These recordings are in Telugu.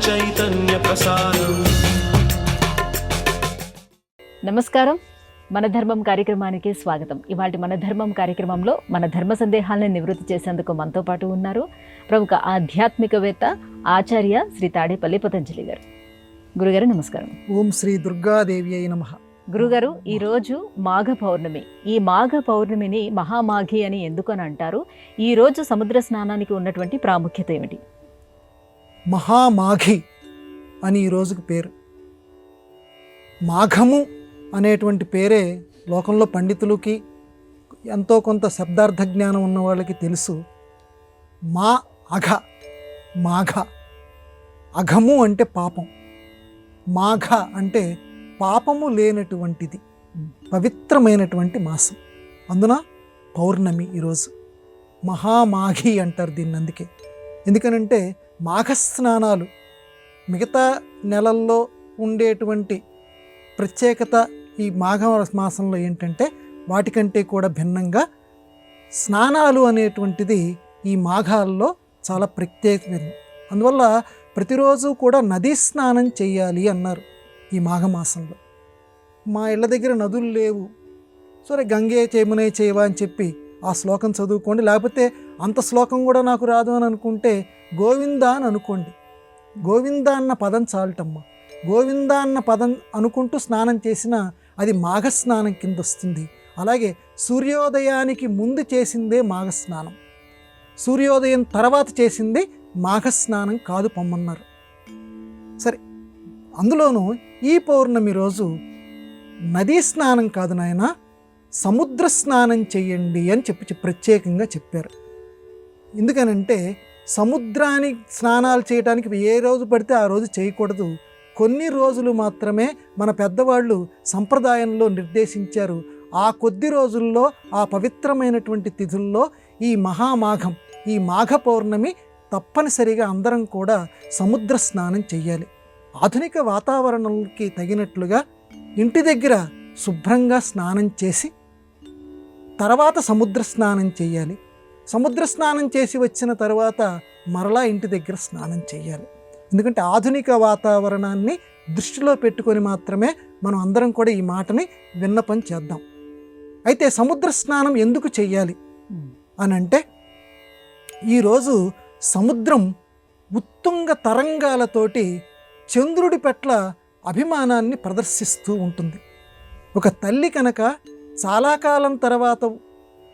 చైతన్య ప్రసారం. నమస్కారం, మన ధర్మం కార్యక్రమానికి స్వాగతం. ఇవాళ మన ధర్మం కార్యక్రమంలో మన ధర్మ సందేహాలను నివృత్తి చేసేందుకు మనతో పాటు ఉన్నారు ప్రముఖ ఆధ్యాత్మికవేత్త ఆచార్య శ్రీ తాడేపల్లి పతంజలి గారు. గురుగారు నమస్కారం. ఓం శ్రీ దుర్గాదేవి అయి నమః. గురుగారు, ఈరోజు మాఘ పౌర్ణమి. ఈ మాఘ పౌర్ణమిని మహామాఘి అని ఎందుకని అంటారు? ఈరోజు సముద్ర స్నానానికి ఉన్నటువంటి ప్రాముఖ్యత ఏమిటి? మహామాఘి అని ఈ రోజుకి పేరు. మాఘము అనేటువంటి పేరే లోకంలో పండితులకి ఎంతో కొంత శబ్దార్థ జ్ఞానం ఉన్న వాళ్ళకి తెలుసు. మాఘ అఘము అంటే పాపం, మాఘ అంటే పాపము లేనటువంటిది, పవిత్రమైనటువంటి మాసం. అందున పౌర్ణమి ఈరోజు మహామాఘి అంటారు దీన్ని. అందుకే ఎందుకనంటే మాఘస్నానాలు మిగతా నెలల్లో ఉండేటువంటి ప్రత్యేకత ఈ మాఘ మాసంలో ఏంటంటే వాటికంటే కూడా భిన్నంగా స్నానాలు అనేటువంటిది ఈ మాఘాల్లో చాలా ప్రత్యేకమైనది. అందువల్ల ప్రతిరోజు కూడా నదీ స్నానం చేయాలి అన్నారు ఈ మాఘమాసంలో. మా ఇళ్ళ దగ్గర నదులు లేవు, సరే గంగే చేమునే చేయవా అని చెప్పి ఆ శ్లోకం చదువుకోండి, లేకపోతే అంత శ్లోకం కూడా నాకు రాదు అని అనుకుంటే గోవింద అని అనుకోండి. గోవింద అన్న పదం చాలటమ్మా. గోవింద అన్న పదం అనుకుంటూ స్నానం చేసినా అది మాఘస్నానం కింద వస్తుంది. అలాగే సూర్యోదయానికి ముందు చేసిందే మాఘస్నానం, సూర్యోదయం తర్వాత చేసింది మాఘస్నానం కాదు పొమ్మన్నారు. సరే, అందులోనూ ఈ పౌర్ణమి రోజు నదీ స్నానం కాదు నాయన, సముద్ర స్నానం చెయ్యండి అని చెప్పి ప్రత్యేకంగా చెప్పారు. ఎందుకనంటే సముద్రానికి స్నానాలు చేయడానికి ఏ రోజు పడితే ఆ రోజు చేయకూడదు. కొన్ని రోజులు మాత్రమే మన పెద్దవాళ్ళు సంప్రదాయంలో నిర్దేశించారు. ఆ కొద్ది రోజుల్లో, ఆ పవిత్రమైనటువంటి తిథుల్లో ఈ మహామాఘం, ఈ మాఘ పౌర్ణమి తప్పనిసరిగా అందరం కూడా సముద్ర స్నానం చెయ్యాలి. ఆధునిక వాతావరణంకి తగినట్లుగా ఇంటి దగ్గర శుభ్రంగా స్నానం చేసి తర్వాత సముద్ర స్నానం చేయాలి. సముద్ర స్నానం చేసి వచ్చిన తర్వాత మరలా ఇంటి దగ్గర స్నానం చేయాలి. ఎందుకంటే ఆధునిక వాతావరణాన్ని దృష్టిలో పెట్టుకొని మాత్రమే మనం అందరం కూడా ఈ మాటని విన్నపం చేద్దాం. అయితే సముద్ర స్నానం ఎందుకు చెయ్యాలి అని అంటే, ఈరోజు సముద్రం ఉత్తుంగ తరంగాలతోటి చంద్రుడి పట్ల అభిమానాన్ని ప్రదర్శిస్తూ ఉంటుంది. ఒక తల్లి కనుక చాలా కాలం తర్వాత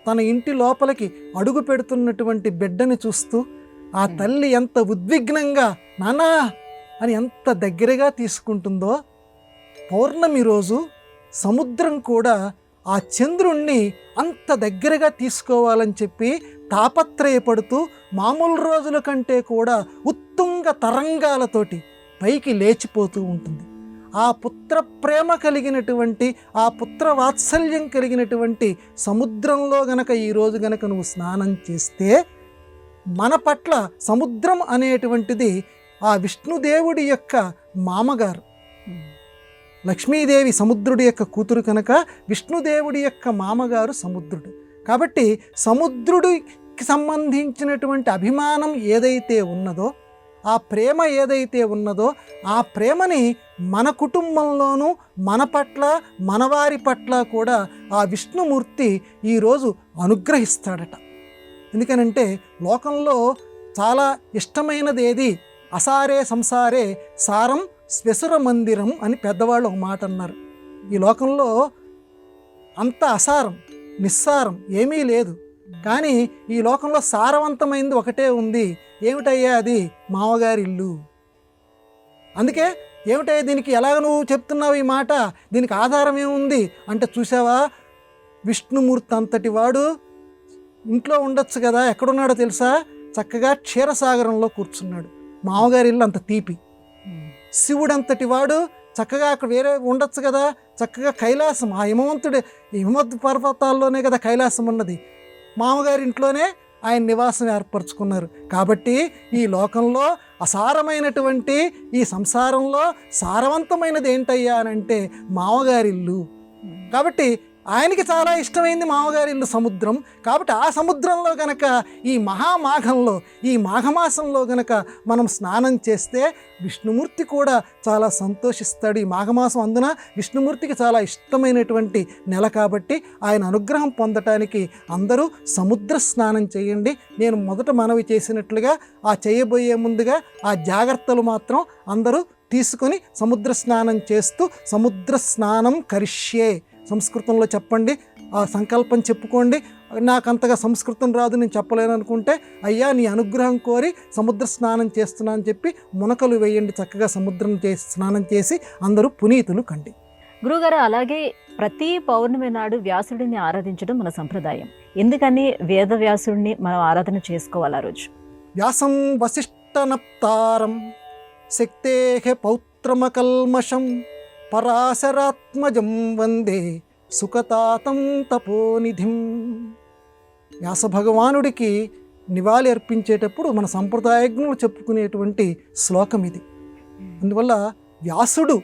తన ఇంటి లోపలికి అడుగు పెడుతున్నటువంటి బిడ్డని చూస్తూ ఆ తల్లి ఎంత ఉద్విగ్నంగా నానా అని ఎంత దగ్గరగా తీసుకుంటుందో, పౌర్ణమి రోజు సముద్రం కూడా ఆ చంద్రుణ్ణి అంత దగ్గరగా తీసుకోవాలని చెప్పి తాపత్రయపడుతూ మామూలు రోజుల కంటే కూడా ఉత్తుంగ తరంగాలతోటి పైకి లేచిపోతూ ఉంటుంది. ఆ పుత్ర ప్రేమ కలిగినటువంటి, ఆ పుత్ర వాత్సల్యం కలిగినటువంటి సముద్రంలో గనక ఈరోజు గనక నువ్వు స్నానం చేస్తే, మన పట్ల సముద్రం అనేటువంటిది ఆ విష్ణుదేవుడి యొక్క మామగారు. లక్ష్మీదేవి సముద్రుడి యొక్క కూతురు కనుక విష్ణుదేవుడి యొక్క మామగారు సముద్రుడు. కాబట్టి సముద్రుడికి సంబంధించినటువంటి అభిమానం ఏదైతే ఉన్నదో, ఆ ప్రేమ ఏదైతే ఉన్నదో, ఆ ప్రేమని మన కుటుంబంలోనూ మన పట్ల, మనవారి పట్ల కూడా ఆ విష్ణుమూర్తి ఈరోజు అనుగ్రహిస్తాడట. ఎందుకనంటే లోకంలో చాలా ఇష్టమైనది ఏది? అసారే సంసారే సారం స్వెసుర మందిరం అని పెద్దవాళ్ళు ఒక మాట అన్నారు. ఈ లోకంలో అంత అసారం, నిస్సారం ఏమీ లేదు. కానీ ఈ లోకంలో సారవంతమైనది ఒకటే ఉంది. ఏమిటయ్యా అది? మామగారి ఇల్లు. అందుకే ఏమిటయ్యా దీనికి ఎలాగ నువ్వు చెప్తున్నావు ఈ మాట, దీనికి ఆధారం ఏముంది అంటే, చూసావా విష్ణుమూర్తి అంతటి వాడు ఇంట్లో ఉండొచ్చు కదా, ఎక్కడున్నాడో తెలుసా? చక్కగా క్షీరసాగరంలో కూర్చున్నాడు. మామగారి ఇల్లు అంత తీపి. శివుడు అంతటి వాడు చక్కగా అక్కడ వేరే ఉండొచ్చు కదా, చక్కగా కైలాసం, ఆ హిమవత్ పర్వతాల్లోనే కదా కైలాసం ఉన్నది. మామగారి ఇంట్లోనే ఆయన నివాసం ఏర్పరచుకున్నారు. కాబట్టి ఈ లోకంలో అసారమైనటువంటి ఈ సంసారంలో సారవంతమైనది ఏంటయ్యా అని అంటే మామగారిల్లు. కాబట్టి ఆయనకి చాలా ఇష్టమైంది మామగారి ఇల్లు సముద్రం. కాబట్టి ఆ సముద్రంలో గనక ఈ మహామాఘంలో, ఈ మాఘమాసంలో గనక మనం స్నానం చేస్తే విష్ణుమూర్తి కూడా చాలా సంతోషిస్తాడు. ఈ మాఘమాసం అందున విష్ణుమూర్తికి చాలా ఇష్టమైనటువంటి నెల కాబట్టి ఆయన అనుగ్రహం పొందటానికి అందరూ సముద్ర స్నానం చేయండి. నేను మొదట మనవి చేసినట్లుగా ఆ చేయబోయే ముందుగా ఆ జాగ్రత్తలు మాత్రం అందరూ తీసుకొని సముద్ర స్నానం చేస్తూ సముద్ర స్నానం కరిష్యే సంస్కృతంలో చెప్పండి. ఆ సంకల్పం చెప్పుకోండి. నాకు అంతగా సంస్కృతం రాదు, నేను చెప్పలేను అనుకుంటే అయ్యా నీ అనుగ్రహం కోరి సముద్ర స్నానం చేస్తున్నా అని చెప్పి మునకలు వేయండి. చక్కగా స్నానం చేసి అందరూ పునీతులు కండి. గురుగారు, అలాగే ప్రతి పౌర్ణమి నాడు వ్యాసుడిని ఆరాధించడం మన సంప్రదాయం. ఎందుకని వేద వ్యాసుడిని మనం ఆరాధన చేసుకోవాలి ఆ రోజు? వ్యాసం వసిష్ఠనప్తారం శక్తేః పౌత్రమకల్మషం పరాశరాత్మజం వందే సుఖతాతం తపోనిధిం. వ్యాస భగవానుడికి నివాళి అర్పించేటప్పుడు మన సంప్రదాయజ్ఞులు చెప్పుకునేటువంటి శ్లోకం ఇది. అందువల్ల వ్యాసుడు,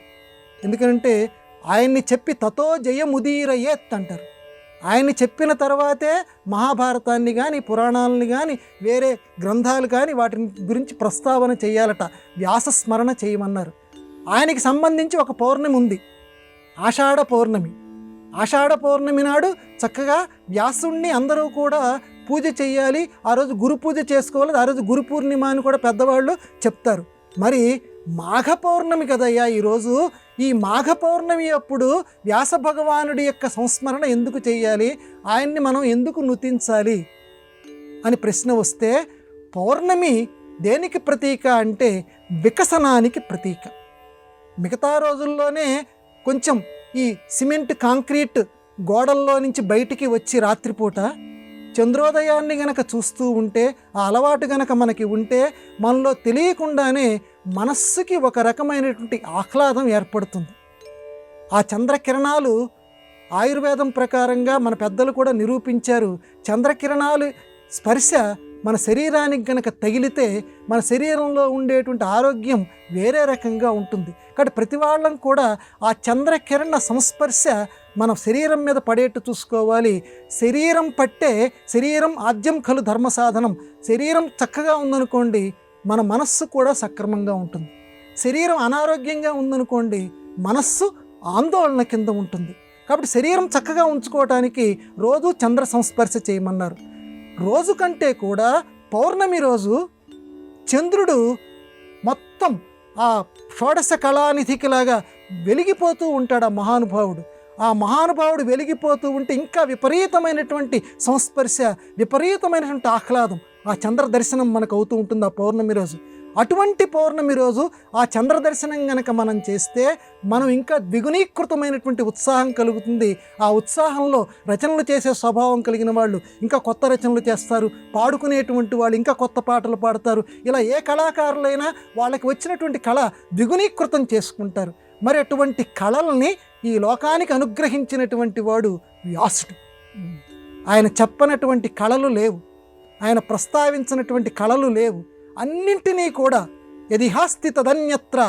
ఎందుకంటే ఆయన్ని చెప్పి తతో జయముదీరయేత్ అంటారు. ఆయన్ని చెప్పిన తర్వాతే మహాభారతాన్ని కానీ పురాణాలని కానీ వేరే గ్రంథాలు కానీ వాటి గురించి ప్రస్తావన చేయాలట. వ్యాస స్మరణ చేయమన్నారు. ఆయనకి సంబంధించి ఒక పౌర్ణమి ఉంది, ఆషాఢ పౌర్ణమి. ఆషాఢ పౌర్ణమి నాడు చక్కగా వ్యాసుణ్ణి అందరూ కూడా పూజ చేయాలి. ఆ రోజు గురు పూజ చేసుకోవాలి. ఆ రోజు గురు పూర్ణిమ అని కూడా పెద్దవాళ్ళు చెప్తారు. మరి మాఘ పౌర్ణమి కదయ్యా ఈరోజు. ఈ మాఘ పౌర్ణమి అప్పుడు వ్యాస భగవానుడి యొక్క సంస్మరణ ఎందుకు చేయాలి, ఆయన్ని మనం ఎందుకు నుతించాలి అని ప్రశ్న వస్తే, పౌర్ణమి దేనికి ప్రతీక అంటే వికసనానికి ప్రతీక. మిగతా రోజుల్లోనే కొంచెం ఈ సిమెంట్ కాంక్రీట్ గోడల్లో నుంచి బయటికి వచ్చి రాత్రిపూట చంద్రోదయాన్ని గనక చూస్తూ ఉంటే, ఆ అలవాటు గనక మనకి ఉంటే మనలో తెలియకుండానే మనస్సుకి ఒక రకమైనటువంటి ఆహ్లాదం ఏర్పడుతుంది. ఆ చంద్రకిరణాలు ఆయుర్వేదం ప్రకారంగా మన పెద్దలు కూడా నిరూపించారు. చంద్రకిరణాలు స్పర్శ మన శరీరానికి గనక తగిలితే మన శరీరంలో ఉండేటువంటి ఆరోగ్యం వేరే రకంగా ఉంటుంది. కాబట్టి ప్రతి వాళ్ళం కూడా ఆ చంద్రకిరణ సంస్పర్శ మన శరీరం మీద పడేట్టు చూసుకోవాలి. శరీరం పట్టే శరీరం ఆద్యం ఖలు ధర్మ సాధనం. శరీరం చక్కగా ఉందనుకోండి, మన మనస్సు కూడా సక్రమంగా ఉంటుంది. శరీరం అనారోగ్యంగా ఉందనుకోండి, మనస్సు ఆందోళన కింద ఉంటుంది. కాబట్టి శరీరం చక్కగా ఉంచుకోవటానికి రోజు చంద్ర సంస్పర్శ చేయమన్నారు. రోజు కంటే కూడా పౌర్ణమి రోజు చంద్రుడు మొత్తం ఆ షోడశ కళానిధికిలాగా వెలిగిపోతూ ఉంటాడు ఆ మహానుభావుడు. ఆ మహానుభావుడు వెలిగిపోతూ ఉంటే ఇంకా విపరీతమైనటువంటి సంస్పర్శ, విపరీతమైనటువంటి ఆహ్లాదం, ఆ చంద్ర దర్శనం మనకు అవుతూ ఉంటుంది ఆ పౌర్ణమి రోజు. అటువంటి పౌర్ణమి రోజు ఆ చంద్ర దర్శనం గనక మనం చేస్తే మనం ఇంకా ద్విగుణీకృతమైనటువంటి ఉత్సాహం కలుగుతుంది. ఆ ఉత్సాహంలో రచనలు చేసే స్వభావం కలిగిన వాళ్ళు ఇంకా కొత్త రచనలు చేస్తారు, పాడుకునేటువంటి వాళ్ళు ఇంకా కొత్త పాటలు పాడతారు. ఇలా ఏ కళాకారులైనా వాళ్ళకి వచ్చినటువంటి కళ ద్విగుణీకృతం చేసుకుంటారు. మరి అటువంటి కళల్ని ఈ లోకానికి అనుగ్రహించినటువంటి వాడు వ్యాసుడు. ఆయన చెప్పనటువంటి కళలు లేవు, ఆయన ప్రస్తావించినటువంటి కళలు లేవు. అన్నింటినీ కూడా యదిహాస్తి తదన్యత్ర,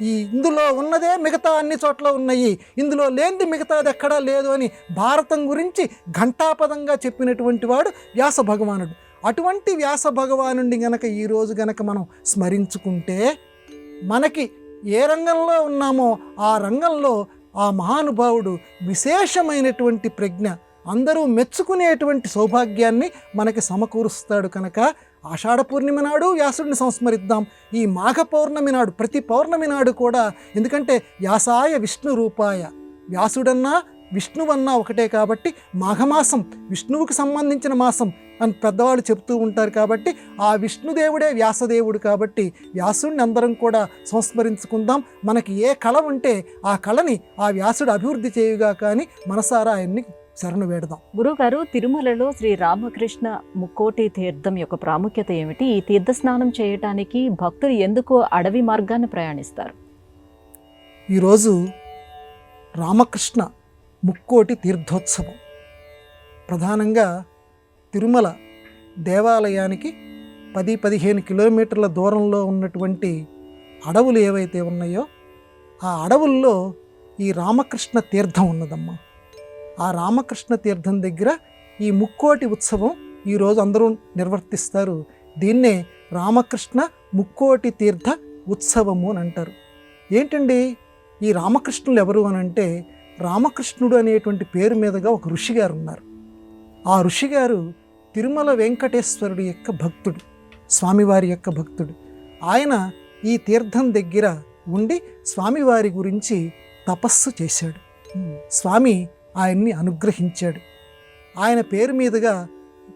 ఈ ఇందులో ఉన్నదే మిగతా అన్ని చోట్ల ఉన్నాయి, ఇందులో లేనిది మిగతాది ఎక్కడా లేదు అని భారతం గురించి ఘంటాపదంగా చెప్పినటువంటి వాడు వ్యాస భగవానుడు. అటువంటి వ్యాస భగవానుడిని గనక ఈరోజు గనక మనం స్మరించుకుంటే మనకి ఏ రంగంలో ఉన్నామో ఆ రంగంలో ఆ మహానుభావుడు విశేషమైనటువంటి ప్రజ్ఞ, అందరూ మెచ్చుకునేటువంటి సౌభాగ్యాన్ని మనకి సమకూరుస్తాడు. కనుక ఆషాఢ పూర్ణిమ నాడు వ్యాసుడిని సంస్మరిద్దాం. ఈ మాఘ పౌర్ణమి నాడు, ప్రతి పౌర్ణమి నాడు కూడా, ఎందుకంటే వ్యాసాయ విష్ణు రూపాయ, వ్యాసుడన్నా విష్ణువన్నా ఒకటే కాబట్టి మాఘమాసం విష్ణువుకి సంబంధించిన మాసం అని పెద్దవాళ్ళు చెప్తూ ఉంటారు. కాబట్టి ఆ విష్ణుదేవుడే వ్యాసదేవుడు. కాబట్టి వ్యాసుడిని అందరం కూడా సంస్మరించుకుందాం. మనకి ఏ కళ ఉంటే ఆ కళని ఆ వ్యాసుడు అభివృద్ధి చేయుగా కానీ మనసారా ఆయన్ని శరణు వేడదాం. గురుగారు, తిరుమలలో శ్రీ రామకృష్ణ ముక్కోటి తీర్థం యొక్క ప్రాముఖ్యత ఏమిటి? ఈ తీర్థ స్నానం చేయటానికి భక్తులు ఎందుకు అడవి మార్గాన్ని ప్రయాణిస్తారు? ఈరోజు రామకృష్ణ ముక్కోటి తీర్థోత్సవం ప్రధానంగా తిరుమల దేవాలయానికి 10-15 కిలోమీటర్ల దూరంలో ఉన్నటువంటి అడవులు ఏవైతే ఉన్నాయో ఆ అడవుల్లో ఈ రామకృష్ణ తీర్థం ఉన్నదమ్మా. ఆ రామకృష్ణ తీర్థం దగ్గర ఈ ముక్కోటి ఉత్సవం ఈరోజు అందరూ నిర్వర్తిస్తారు. దీన్నే రామకృష్ణ ముక్కోటి తీర్థ ఉత్సవము అని అంటారు. ఏంటండి ఈ రామకృష్ణులు ఎవరు అని అంటే, రామకృష్ణుడు అనేటువంటి పేరు మీదుగా ఒక ఋషిగారు ఉన్నారు. ఆ ఋషిగారు తిరుమల వెంకటేశ్వరుడి యొక్క భక్తుడు, స్వామివారి యొక్క భక్తుడు. ఆయన ఈ తీర్థం దగ్గర ఉండి స్వామివారి గురించి తపస్సు చేశాడు. స్వామి ఆయన్ని అనుగ్రహించాడు. ఆయన పేరు మీదుగా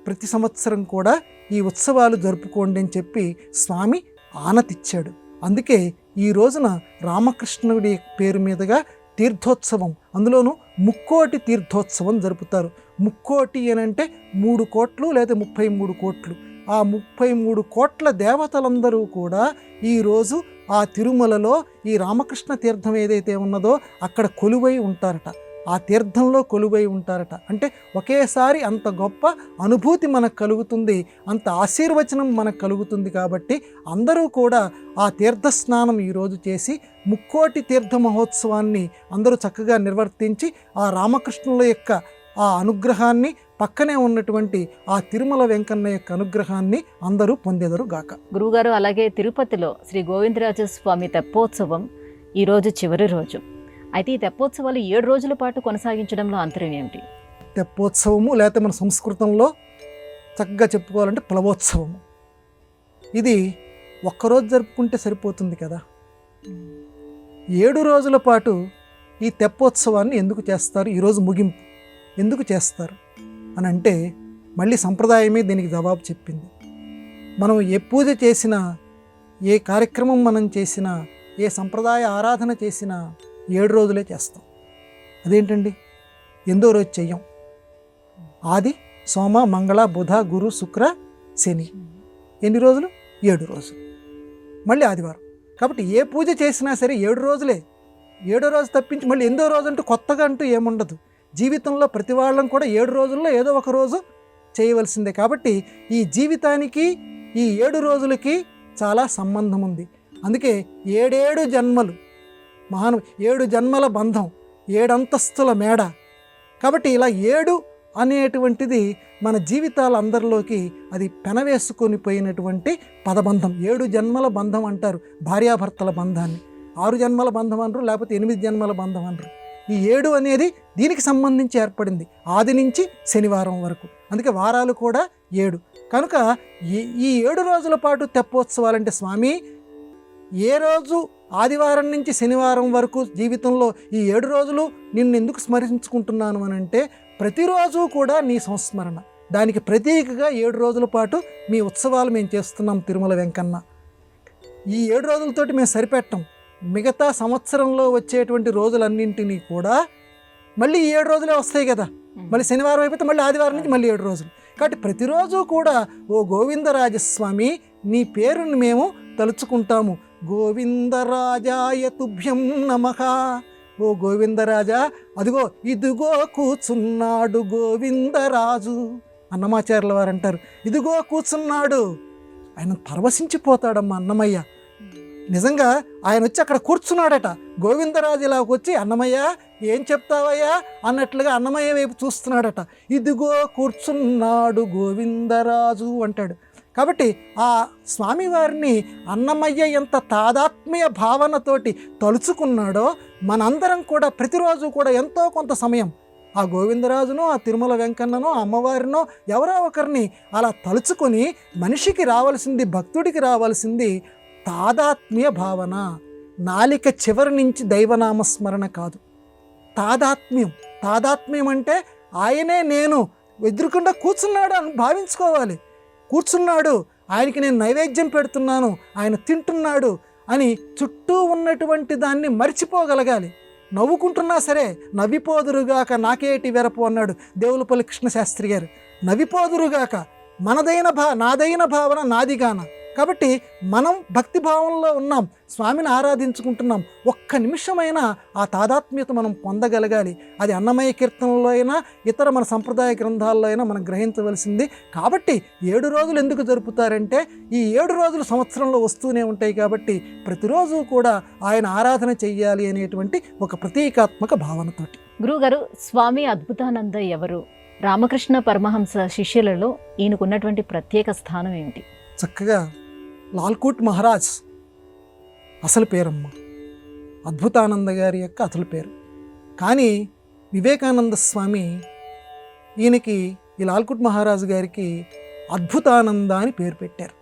ప్రతి సంవత్సరం కూడా ఈ ఉత్సవాలు జరుపుకోండి అని చెప్పి స్వామి ఆనతిచ్చాడు. అందుకే ఈ రోజున రామకృష్ణుడి పేరు మీదుగా తీర్థోత్సవం, అందులోనూ ముక్కోటి తీర్థోత్సవం జరుపుతారు. ముక్కోటి అని అంటే 3 కోట్లు లేదా 33 కోట్లు. ఆ 33 కోట్ల దేవతలందరూ కూడా ఈరోజు ఆ తిరుమలలో ఈ రామకృష్ణ తీర్థం ఏదైతే ఉన్నదో అక్కడ కొలువై ఉంటారట, ఆ తీర్థంలో కొలువై ఉంటారట. అంటే ఒకేసారి అంత గొప్ప అనుభూతి మనకు కలుగుతుంది, అంత ఆశీర్వచనం మనకు కలుగుతుంది. కాబట్టి అందరూ కూడా ఆ తీర్థ స్నానం ఈరోజు చేసి ముక్కోటి తీర్థ మహోత్సవాన్ని అందరూ చక్కగా నిర్వర్తించి ఆ రామకృష్ణుల యొక్క ఆ అనుగ్రహాన్ని, పక్కనే ఉన్నటువంటి ఆ తిరుమల వెంకన్న యొక్క అనుగ్రహాన్ని అందరూ పొందెదరు గాక. గురువుగారు, అలాగే తిరుపతిలో శ్రీ గోవిందరాజ స్వామి తెప్పోత్సవం ఈరోజు చివరి రోజు. అయితే ఈ తెప్పోత్సవాలు 7 రోజుల పాటు కొనసాగించడంలో అంతరం ఏమిటి? తెప్పోత్సవము లేకపోతే మన సంస్కృతంలో చక్కగా చెప్పుకోవాలంటే ప్లవోత్సవము. ఇది ఒక్కరోజు జరుపుకుంటే సరిపోతుంది కదా. 7 రోజుల పాటు ఈ తెప్పోత్సవాన్ని ఎందుకు చేస్తారు, ఈరోజు ముగింపు ఎందుకు చేస్తారు అని అంటే, మళ్ళీ సంప్రదాయమే దీనికి జవాబు చెప్పింది. మనం ఏ పూజ చేసినా, ఏ కార్యక్రమం మనం చేసినా, ఏ సంప్రదాయ ఆరాధన చేసినా 7 రోజులే చేస్తాం. అదేంటండి, 8వ రోజు చెయ్యం. ఆది, సోమ, మంగళ, బుధ, గురు, శుక్ర, శని. ఎన్ని రోజులు? 7 రోజులు. మళ్ళీ ఆదివారం. కాబట్టి ఏ పూజ చేసినా సరే 7 రోజులే. 7వ రోజు తప్పించి మళ్ళీ 8వ రోజు అంటూ కొత్తగా అంటూ ఏముండదు. జీవితంలో ప్రతి వాళ్ళం కూడా 7 రోజుల్లో ఏదో ఒక రోజు చేయవలసిందే. కాబట్టి ఈ జీవితానికి ఈ 7 రోజులకి చాలా సంబంధం ఉంది. అందుకే 7 జన్మలు 7 జన్మల బంధం, 7 అంతస్తుల మేడ. కాబట్టి ఇలా 7 అనేటువంటిది మన జీవితాల అందరిలోకి అది పెనవేసుకొని పోయినటువంటి పదబంధం. 7 జన్మల బంధం అంటారు భార్యాభర్తల బంధాన్ని. 6 జన్మల బంధం అనరు, లేకపోతే 8 జన్మల బంధం అనరు. ఈ 7 అనేది దీనికి సంబంధించి ఏర్పడింది, ఆది నుంచి శనివారం వరకు. అందుకే వారాలు కూడా 7. కనుక ఈ 7 రోజుల పాటు తెప్పోత్సవాలంటే, స్వామి ఏ రోజు ఆదివారం నుంచి శనివారం వరకు జీవితంలో ఈ 7 రోజులు నిన్ను ఎందుకు స్మరించుకుంటున్నాను అని అంటే, ప్రతిరోజు కూడా నీ సంస్మరణ. దానికి ప్రతీకగా 7 రోజుల పాటు మీ ఉత్సవాలు మేము చేస్తున్నాం తిరుమల వెంకన్న. ఈ 7 రోజులతోటి మేము సరిపెట్టం. మిగతా సంవత్సరంలో వచ్చేటువంటి రోజులన్నింటినీ కూడా మళ్ళీ ఈ 7 రోజులే వస్తాయి కదా. మళ్ళీ శనివారం అయిపోతే మళ్ళీ ఆదివారం నుంచి మళ్ళీ 7 రోజులు. కాబట్టి ప్రతిరోజు కూడా ఓ గోవిందరాజస్వామి నీ పేరుని మేము తలుచుకుంటాము. గోవిందరాజాయ తుభ్యం నమః. ఓ గోవిందరాజా, అదిగో ఇదిగో కూర్చున్నాడు గోవిందరాజు. అన్నమాచార్యుల వారు అంటారు, ఇదిగో కూర్చున్నాడు. ఆయన పరవశించిపోతాడమ్మా అన్నమయ్య. నిజంగా ఆయన వచ్చి అక్కడ కూర్చున్నాడట. గోవిందరాజు ఇలాగ వచ్చి, అన్నమయ్య ఏం చెప్తావయ్యా అన్నట్లుగా అన్నమయ్య వైపు చూస్తున్నాడట. ఇదిగో కూర్చున్నాడు గోవిందరాజు అంటాడు. కాబట్టి ఆ స్వామివారిని అన్నమయ్య ఎంత తాదాత్మ్య భావనతోటి తలుచుకున్నాడో, మనందరం కూడా ప్రతిరోజు కూడా ఎంతో కొంత సమయం ఆ గోవిందరాజును, ఆ తిరుమల వెంకన్ననో, అమ్మవారినో ఎవరో ఒకరిని అలా తలుచుకొని, మనిషికి రావాల్సింది, భక్తుడికి రావాల్సింది తాదాత్మ్య భావన. నాలిక చివరి నుంచి దైవనామస్మరణ కాదు, తాదాత్మ్యం. తాదాత్మ్యం అంటే ఆయనే నేను ఎదురుకుండా కూర్చున్నాడు అని భావించుకోవాలి. కూర్చున్నాడు, ఆయనకి నేను నైవేద్యం పెడుతున్నాను, ఆయన తింటున్నాడు అని చుట్టూ ఉన్నటువంటి దాన్ని మర్చిపోగలగాలి. నవ్వుకుంటున్నా సరే నవ్విపోదురుగాక నాకేటి వెరపు అన్నాడు దేవులపల్లి కృష్ణశాస్త్రి గారు. నవ్విపోదురుగాక, నాదైన భావన నాదిగాన. కాబట్టి మనం భక్తి భావంలో ఉన్నాం, స్వామిని ఆరాధించుకుంటున్నాం. ఒక్క నిమిషమైనా ఆ తాదాత్మ్యత మనం పొందగలగాలి. అది అన్నమయ్య కీర్తనలో అయినా, ఇతర మన సంప్రదాయ గ్రంథాల్లో అయినా మనం గ్రహించవలసింది. కాబట్టి 7 రోజులు ఎందుకు జరుపుతారంటే, ఈ 7 రోజులు సంవత్సరంలో వస్తూనే ఉంటాయి కాబట్టి ప్రతిరోజు కూడా ఆయన ఆరాధన చెయ్యాలి అనేటువంటి ఒక ప్రతీకాత్మక భావనతోటి. గురువుగారు, స్వామి అద్భుతానంద ఎవరు? రామకృష్ణ పరమహంస శిష్యులలో ఈయనకున్నటువంటి ప్రత్యేక స్థానం ఏమిటి? చక్కగా లాల్కూట్ మహారాజ్ అసలు పేరమ్మ, అద్భుతానంద గారి యొక్క అసలు పేరు. కానీ వివేకానంద స్వామి ఈయనకి, ఈ లాల్కుట్ మహారాజు గారికి అద్భుతానంద అని పేరు పెట్టారు.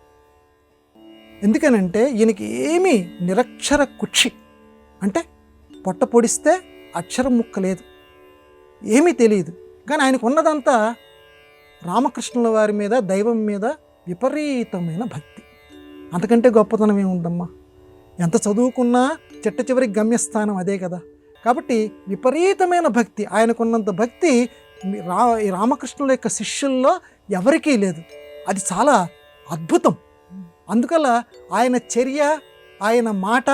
ఎందుకనంటే ఈయనకి ఏమీ నిరక్షర కుక్షి, అంటే పొట్ట పొడిస్తే అక్షరం ముక్క లేదు, ఏమీ తెలియదు. కానీ ఆయనకు ఉన్నదంతా రామకృష్ణుల వారి మీద, దైవం మీద విపరీతమైన భక్తి. అంతకంటే గొప్పతనం ఏముందమ్మా? ఎంత చదువుకున్నా చిట్ట చివరికి గమ్యస్థానం అదే కదా. కాబట్టి విపరీతమైన భక్తి, ఆయనకున్నంత భక్తి ఈ రామకృష్ణుల యొక్క శిష్యుల్లో ఎవరికీ లేదు. అది చాలా అద్భుతం. అందువల్ల ఆయన చర్య, ఆయన మాట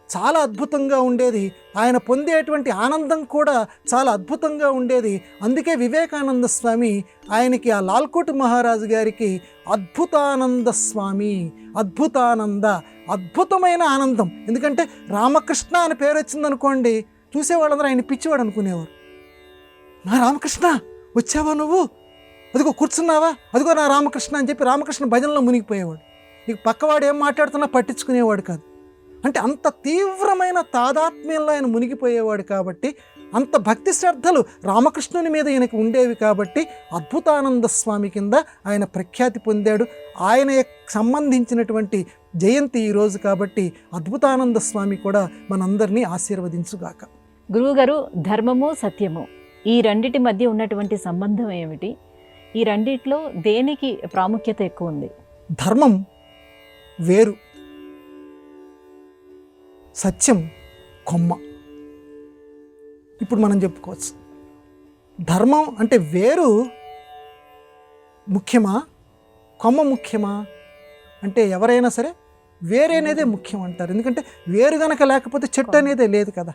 చాలా అద్భుతంగా ఉండేది. ఆయన పొందేటువంటి ఆనందం కూడా చాలా అద్భుతంగా ఉండేది. అందుకే వివేకానంద స్వామి ఆయనకి, ఆ లాల్కోట్ మహారాజు గారికి అద్భుతానంద స్వామి, అద్భుతానంద, అద్భుతమైన ఆనందం. ఎందుకంటే రామకృష్ణ అని పేరు వచ్చిందనుకోండి, చూసేవాళ్ళందరూ ఆయన పిచ్చివాడు అనుకునేవారు. నా రామకృష్ణ వచ్చావా నువ్వు, అదిగో కూర్చున్నావా, అదిగో నా రామకృష్ణ అని చెప్పి రామకృష్ణ భజనలో మునిగిపోయేవాడు. ఇక పక్కవాడు ఏం మాట్లాడుతున్నా పట్టించుకునేవాడు కాదు. అంటే అంత తీవ్రమైన తాదాత్మ్యంలో ఆయన మునిగిపోయేవాడు. కాబట్టి అంత భక్తి శ్రద్ధలు రామకృష్ణుని మీద ఈయనకు ఉండేవి. కాబట్టి అద్భుతానంద స్వామి కింద ఆయన ప్రఖ్యాతి పొందాడు. ఆయన సంబంధించినటువంటి జయంతి ఈరోజు. కాబట్టి అద్భుతానంద స్వామి కూడా మనందరినీ ఆశీర్వదించుగాక. గురువుగారు, ధర్మము సత్యము ఈ రెండిటి మధ్య ఉన్నటువంటి సంబంధం ఏమిటి? ఈ రెండిట్లో దేనికి ప్రాముఖ్యత ఎక్కువ ఉంది? ధర్మం వేరు, సత్యం కొమ్మ. ఇప్పుడు మనం చెప్పుకోవచ్చు, ధర్మం అంటే వేరు ముఖ్యమా, కొమ్మ ముఖ్యమా అంటే ఎవరైనా సరే వేరే అనేదే ముఖ్యం అంటారు. ఎందుకంటే వేరు గనక లేకపోతే చెట్టు అనేదే లేదు కదా.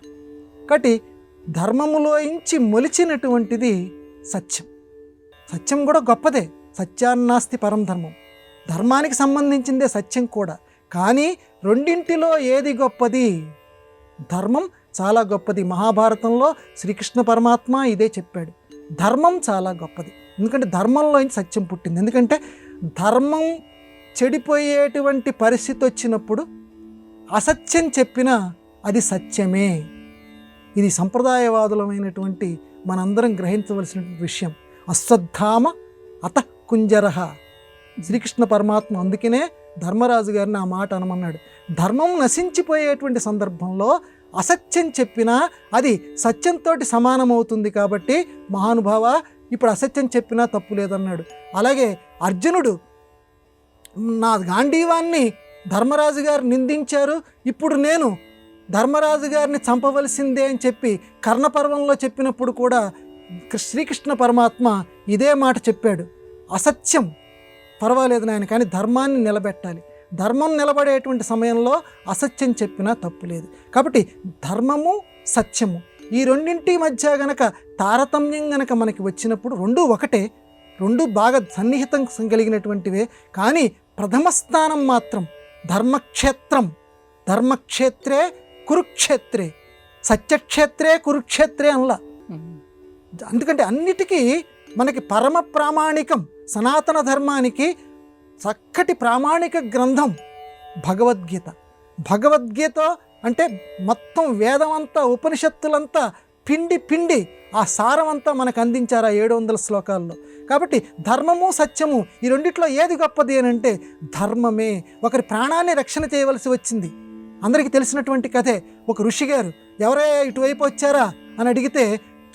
కాబట్టి ధర్మములోంచి మొలిచినటువంటిది సత్యం. సత్యం కూడా గొప్పదే, సత్యాన్నాస్తి పరం ధర్మం. ధర్మానికి సంబంధించిందే సత్యం కూడా. కానీ రెండింటిలో ఏది గొప్పది? ధర్మం చాలా గొప్పది. మహాభారతంలో శ్రీకృష్ణ పరమాత్మ ఇదే చెప్పాడు, ధర్మం చాలా గొప్పది. ఎందుకంటే ధర్మంలో సత్యం పుట్టింది. ఎందుకంటే ధర్మం చెడిపోయేటువంటి పరిస్థితి వచ్చినప్పుడు అసత్యం చెప్పినా అది సత్యమే. ఇది సంప్రదాయవాదులమైనటువంటి మనందరం గ్రహించవలసినటువంటి విషయం. అశ్వత్థామ అత కుంజరహ. శ్రీకృష్ణ పరమాత్మ అందుకనే ధర్మరాజు గారిని ఆ మాట అనమన్నాడు. ధర్మం నశించిపోయేటువంటి సందర్భంలో అసత్యం చెప్పినా అది సత్యంతో సమానమవుతుంది. కాబట్టి మహానుభావ, ఇప్పుడు అసత్యం చెప్పినా తప్పు లేదన్నాడు. అలాగే అర్జునుడు, నా గాంధీవాన్ని ధర్మరాజు గారు నిందించారు, ఇప్పుడు నేను ధర్మరాజు గారిని చంపవలసిందే అని చెప్పి కర్ణపర్వంలో చెప్పినప్పుడు కూడా శ్రీకృష్ణ పరమాత్మ ఇదే మాట చెప్పాడు. అసత్యం పర్వాలేదు నాయన, కానీ ధర్మాన్ని నిలబెట్టాలి. ధర్మం నిలబడేటువంటి సమయంలో అసత్యం చెప్పినా తప్పు లేదు. కాబట్టి ధర్మము సత్యము ఈ రెండింటి మధ్య గనక తారతమ్యం గనక మనకి వచ్చినప్పుడు రెండూ ఒకటే, రెండు బాగా సన్నిహితం కలిగినటువంటివే. కానీ ప్రథమ స్థానం మాత్రం ధర్మక్షేత్రం. ధర్మక్షేత్రే కురుక్షేత్రే, సత్యక్షేత్రే కురుక్షేత్రే అనలా. ఎందుకంటే అన్నిటికీ మనకి పరమ ప్రామాణికం, సనాతన ధర్మానికి చక్కటి ప్రామాణిక గ్రంథం భగవద్గీత. భగవద్గీత అంటే మొత్తం వేదం అంతా, ఉపనిషత్తులంతా పిండి పిండి ఆ సారం అంతా మనకు అందించారు ఆ 700 శ్లోకాల్లో. కాబట్టి ధర్మము సత్యము ఈ రెండిట్లో ఏది గొప్పది అని అంటే ధర్మమే. ఒకరి ప్రాణాన్ని రక్షణ చేయవలసి వచ్చింది. అందరికీ తెలిసినటువంటి కథే. ఒక ఋషి గారు ఎవరే ఇటువైపు వచ్చారా అని అడిగితే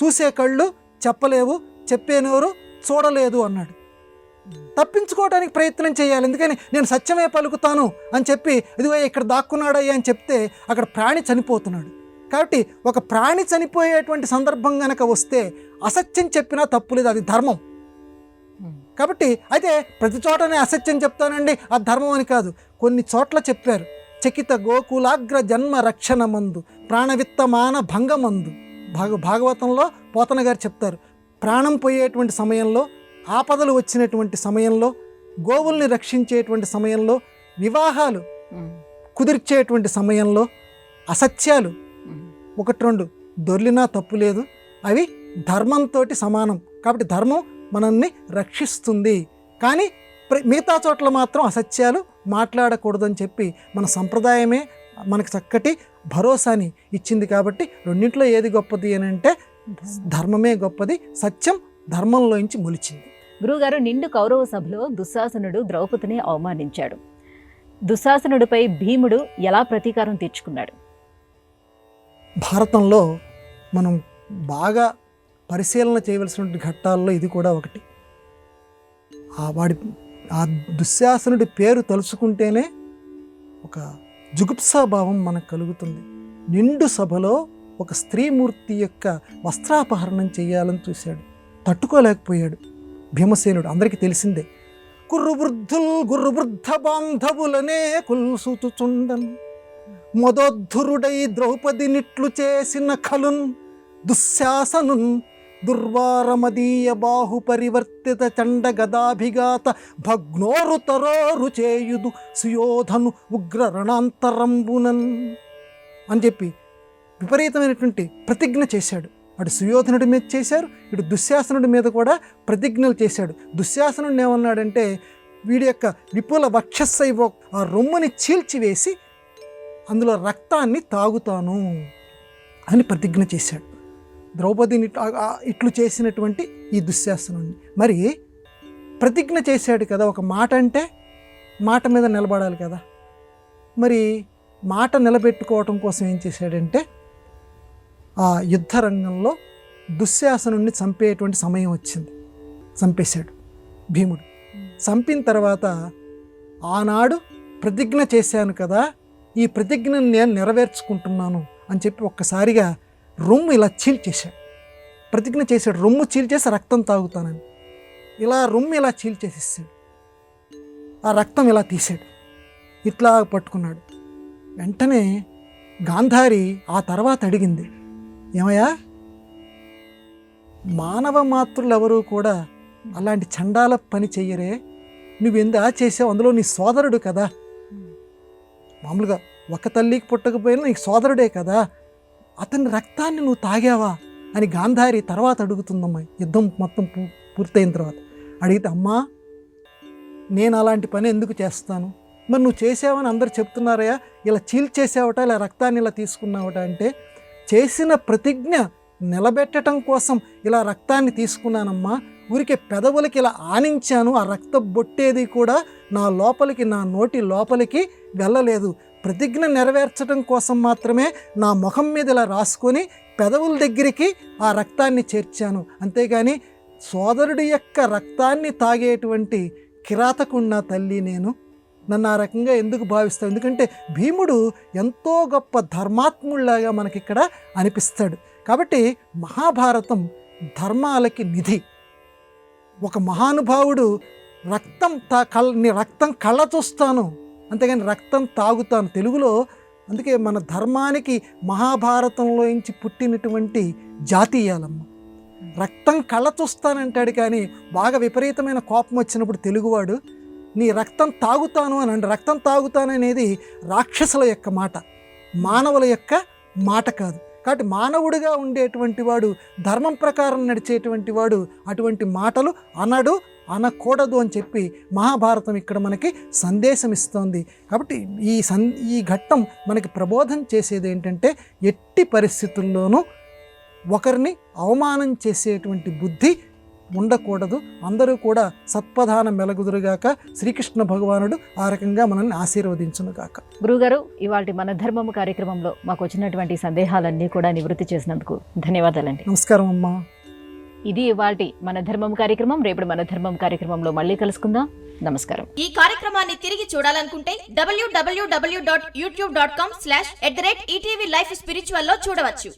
చూసే కళ్ళు చెప్పలేవు, చెప్పేనోరు చూడలేదు అన్నాడు. తప్పించుకోవడానికి ప్రయత్నం చేయాలి. ఎందుకని నేను సత్యమే పలుకుతాను అని చెప్పి ఇదిగో ఇక్కడ దాక్కున్నాడయ్యా అని చెప్తే అక్కడ ప్రాణి చనిపోతున్నాడు. కాబట్టి ఒక ప్రాణి చనిపోయేటువంటి సందర్భం కనుక వస్తే అసత్యం చెప్పినా తప్పులేదు, అది ధర్మం. కాబట్టి అయితే ప్రతి చోటనే అసత్యం చెప్తానండి ఆ ధర్మం అని కాదు. కొన్ని చోట్ల చెప్పారు, చకిత గోకులాగ్ర జన్మ రక్షణ మందు ప్రాణవిత్తమాన భంగమందు. భాగవతంలో పోతన గారు చెప్తారు, ప్రాణం పోయేటువంటి సమయంలో, ఆపదలు వచ్చినటువంటి సమయంలో, గోవుల్ని రక్షించేటువంటి సమయంలో, వివాహాలు కుదిర్చేటువంటి సమయంలో అసత్యాలు 1-2 దొర్లినా తప్పు లేదు. అవి ధర్మంతో సమానం. కాబట్టి ధర్మం మనల్ని రక్షిస్తుంది. కానీ మిగతా చోట్ల మాత్రం అసత్యాలు మాట్లాడకూడదని చెప్పి మన సంప్రదాయమే మనకు చక్కటి భరోసాని ఇచ్చింది. కాబట్టి రెండింటిలో ఏది గొప్పది అని అంటే ధర్మమే గొప్పది. సత్యం ధర్మంలోంచి మొలిచింది. గురువుగారు, నిండు కౌరవ సభలో దుశ్శాసనుడు ద్రౌపదిని అవమానించాడు. దుశ్శాసనుడిపై భీముడు ఎలా ప్రతీకారం తీర్చుకున్నాడు? భారతంలో మనం బాగా పరిశీలన చేయవలసిన ఘట్టాల్లో ఇది కూడా ఒకటి. ఆ దుశ్శాసనుడి పేరు తలుచుకుంటేనే ఒక జుగుప్సాభావం మనకు కలుగుతుంది. నిండు సభలో ఒక స్త్రీమూర్తి యొక్క వస్త్రాపహరణం చేయాలని చూశాడు, తట్టుకోలేకపోయాడు భీమసేనుడు. అందరికీ తెలిసిందే. గుర్రు వృద్ధ బాంధవులనే కుల్సుచుండన్ మొదోద్ధురుడై ద్రౌపది నిట్లు చేసిన ఖలున్ దుశ్శాసనున్ దుర్వారమదీయ బాహు పరివర్తిత చండ గదాభిఘాత భగ్నోరు తరోరు చేయుదు సుయోధను ఉగ్ర రణాంతరంబునన్ అని చెప్పి విపరీతమైనటువంటి ప్రతిజ్ఞ చేశాడు. అటు సుయోధనుడి మీద చేశారు, ఇటు దుశ్శాసనుడి మీద కూడా ప్రతిజ్ఞలు చేశాడు. దుశ్శాసనుడిని ఏమన్నాడంటే, వీడి యొక్క విపుల వక్షస్సైవ ఆ రొమ్ముని చీల్చివేసి అందులో రక్తాన్ని తాగుతాను అని ప్రతిజ్ఞ చేశాడు. ద్రౌపదిని ఇట్లు చేసినటువంటి ఈ దుశ్శాసనుడిని మరి ప్రతిజ్ఞ చేశాడు కదా. ఒక మాట అంటే మాట మీద నిలబడాలి కదా. మరి మాట నిలబెట్టుకోవటం కోసం ఏం చేశాడంటే, ఆ యుద్ధ రంగంలో దుశ్శాసనుడిని చంపేటువంటి సమయం వచ్చింది. చంపేశాడు భీముడు. చంపిన తర్వాత ఆనాడు ప్రతిజ్ఞ చేశాను కదా, ఈ ప్రతిజ్ఞను నేను నెరవేర్చుకుంటున్నాను అని చెప్పి ఒక్కసారిగా రొమ్ము ఇలా చీల్చేశాడు. ప్రతిజ్ఞ చేశాడు, రొమ్ము చీల్చేసి రక్తం తాగుతానని. ఇలా రొమ్ము ఇలా చీల్చేసేసాడు. ఆ రక్తం ఇలా తీశాడు, ఇట్లా పట్టుకున్నాడు. వెంటనే గాంధారి ఆ తర్వాత అడిగింది, ఏమయ్యా, మానవ మాతృలు ఎవరూ కూడా అలాంటి చండాల పని చెయ్యరే, నువ్వెందా చేసావు, అందులో నీ సోదరుడు కదా, మామూలుగా ఒక తల్లికి పుట్టకపోయినా నీకు సోదరుడే కదా, అతని రక్తాన్ని నువ్వు తాగావా అని గాంధారి తర్వాత అడుగుతుందమ్మా. యుద్ధం మొత్తం పూర్తయిన తర్వాత అడిగితే, అమ్మా నేను అలాంటి పని ఎందుకు చేస్తాను, మరి నువ్వు చేసావని అందరు చెప్తున్నారయ్యా, ఇలా చీల్చేసావట, ఇలా రక్తాన్ని ఇలా తీసుకున్నావట అంటే, చేసిన ప్రతిజ్ఞ నిలబెట్టడం కోసం ఇలా రక్తాన్ని తీసుకున్నానమ్మా, ఊరికే పెదవులకి ఇలా ఆనించాను, ఆ రక్త బొట్టేది కూడా నా లోపలికి, నా నోటి లోపలికి వెళ్ళలేదు, ప్రతిజ్ఞ నెరవేర్చడం కోసం మాత్రమే నా ముఖం మీద ఇలా రాసుకొని పెదవుల దగ్గరికి ఆ రక్తాన్ని చేర్చాను, అంతేగాని సోదరుడి యొక్క రక్తాన్ని తాగేటువంటి కిరాతకున్న తల్లి నేను, నన్ను ఆ రకంగా ఎందుకు భావిస్తావు? ఎందుకంటే భీముడు ఎంతో గొప్ప ధర్మాత్ముళ్లాగా మనకిక్కడ అనిపిస్తాడు. కాబట్టి మహాభారతం ధర్మాలకి నిధి. ఒక మహానుభావుడు రక్తం కళ్ళ చూస్తాను, అంతేగాని రక్తం తాగుతాను. తెలుగులో అందుకే మన ధర్మానికి మహాభారతంలోంచి పుట్టినటువంటి జాతీయాలమ్మ. రక్తం కళ్ళ చూస్తానంటాడు, కానీ బాగా విపరీతమైన కోపం వచ్చినప్పుడు తెలుగువాడు నీ రక్తం తాగుతాను అని అంటే, రక్తం తాగుతాను అనేది రాక్షసుల యొక్క మాట, మానవుల యొక్క మాట కాదు. కాబట్టి మానవుడిగా ఉండేటువంటి వాడు, ధర్మం ప్రకారం నడిచేటువంటి వాడు అటువంటి మాటలు అనకూడదు అని చెప్పి మహాభారతం ఇక్కడ మనకి సందేశం ఇస్తోంది. కాబట్టి ఈ ఘట్టం మనకి ప్రబోధం చేసేది ఏంటంటే, ఎట్టి పరిస్థితుల్లోనూ ఒకరిని అవమానం చేసేటువంటి బుద్ధి ఉండకూడదు. అందరూ కూడా సత్పథాన మెలగుదురుగాక. శ్రీకృష్ణ భగవానుడు ఆ రకంగా మనల్ని ఆశీర్వదించునుగాక. గురుగారు, ఇవాళ మన ధర్మము కార్యక్రమంలో మాకు వచ్చినటువంటి సందేహాలన్నీ కూడా నివృత్తి చేసినందుకు ధన్యవాదాలండి. నమస్కారం అమ్మా. ఇది ఇవాల్టి మన ధర్మం కార్యక్రమం. రేపటి మన ధర్మం కార్యక్రమంలో మళ్ళీ కలుసుకుందాం. నమస్కారం. ఈ కార్యక్రమాన్ని తిరిగి చూడాలనుకుంటే www.youtube.com/@ETV Life Spiritual లో చూడవచ్చు.